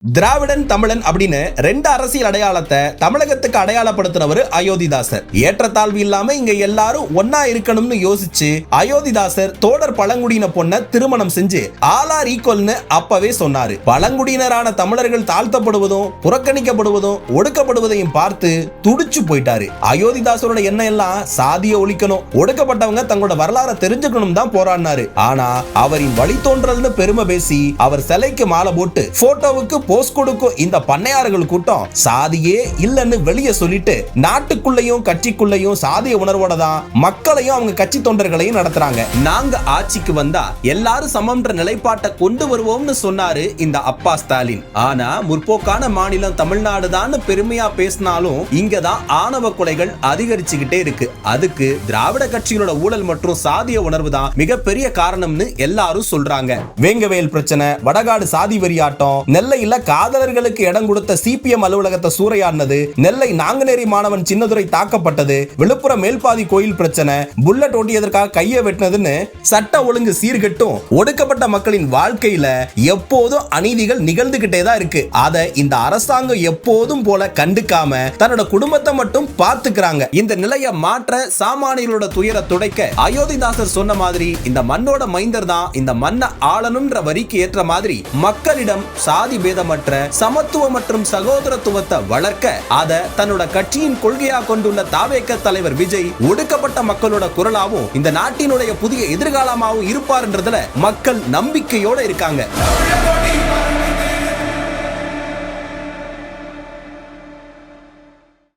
திராவிடன் தமிழன் அப்படின்னு ரெண்டு அரசியல் அடையாளத்தை தமிழகத்துக்கு அடையாளப்படுத்தினவர் அயோத்திதாசர். ஏற்றத்தாழ்வு இல்லாம இங்க எல்லாரும் ஒன்னா இருக்கணும்னு யோசிச்சு அயோத்திதாசர் தோடர் பழங்குடியின பொண்ண திருமணம் செஞ்சு ஆல் ஆர் ஈக்குவல்னு அப்பவே சொன்னாரு. பழங்குடியினரான தமிழர்கள் தாழ்த்தப்படுவதும் புறக்கணிக்கப்படுவதும் ஒடுக்கப்படுவதையும் பார்த்து துடிச்சு போயிட்டாரு. அயோத்திதாசரோட எண்ணம் எல்லாம் சாதியை ஒழிக்கணும், ஒடுக்கப்பட்டவங்க தங்களோட வரலாறை தெரிஞ்சுக்கணும் தான் போராடினாரு. ஆனா அவரின் வழித்தோன்றல்னு பெருமை பேசி அவர் சிலைக்கு மாலை போட்டு போட்டோவுக்கு போஸ்ட் கொடுக்கும் இந்த பண்ணையார்கள் கூட்டம் சாதியே இல்லன்னு வெளியே சொல்லிட்டு நாட்டுக்குள்ளேயும் கட்சிக்குள்ளேயும் சாதிய உணர்வோட தான் மக்களையும் அவங்க கட்சி தொண்டர்களையும் நடத்துறாங்க. நாங்க ஆட்சிக்கு வந்தா எல்லாரும் சமம்ன்ற நிலைப்பாட்டை கொண்டு வருவோம்னு சொன்னாரு இந்த அப்பா ஸ்டாலின். ஆனா முற்போக்கான மாநிலம் தமிழ்நாடு தான் பெருமையா பேசினாலும் இங்கதான் ஆணவ கொலைகள் அதிகரிச்சுக்கிட்டே இருக்கு. அதுக்கு திராவிட கட்சிகளோட ஊழல் மற்றும் சாதிய உணர்வு தான் மிகப்பெரிய காரணம்னு எல்லாரும் சொல்றாங்க. வேங்கவேல் பிரச்சனை, வடகாடு சாதி வெறியாட்டம், நெல்லையில காதலர்களுக்கு இடம் கொடுத்த சிபிஎம் அலுவலகத்தை சூறையாடினது, நெல்லை நாங்குநேரி மாணவன் சின்னதுரை தாக்கப்பட்டது, விழுப்புரம் மேல்பாதி கோயில் பிரச்சனை, புல்லட் ஓட்டியதற்காக கையை வெட்டினதுன்னு சட்ட ஒழுங்கு சீர்கெட்டும் ஒடுக்கப்பட்ட மக்களின் வாழ்க்கையில எப்போதும் அநீதிகள் நிகழ்ந்துகிட்டே தான் இருக்கு. அதை இந்த அரசாங்கம் எப்போதும் போல கண்டுக்காம தன்னோட குடும்பத்தை மட்டும் பார்த்துக்கிறாங்க. இந்த நிலையை மாற்ற சாமானியர்களோட துயர துடைக்க அயோத்திதாசர் சொன்ன மாதிரி இந்த மண்ணோட மைந்தர் தான் இந்த மண்ணை ஆளணும்ன்ற வரிக்கு ஏற்ற மாதிரி மக்களிடம் சாதி பேதமற்ற சமத்துவ மற்றும் சகோதரத்துவத்தை வளர்க்க அதை தன்னோட கட்சியின் கொள்கையா கொண்டுள்ள தாவேக தலைவர் விஜய் ஒடுக்கப்பட்ட மக்களோட குரலாவும் இந்த நாட்டினுடைய புதிய எதிர்காலமாகவும் இருப்பார்ன்றதுல மக்கள் நம்பிக்கையோட இருக்காங்க.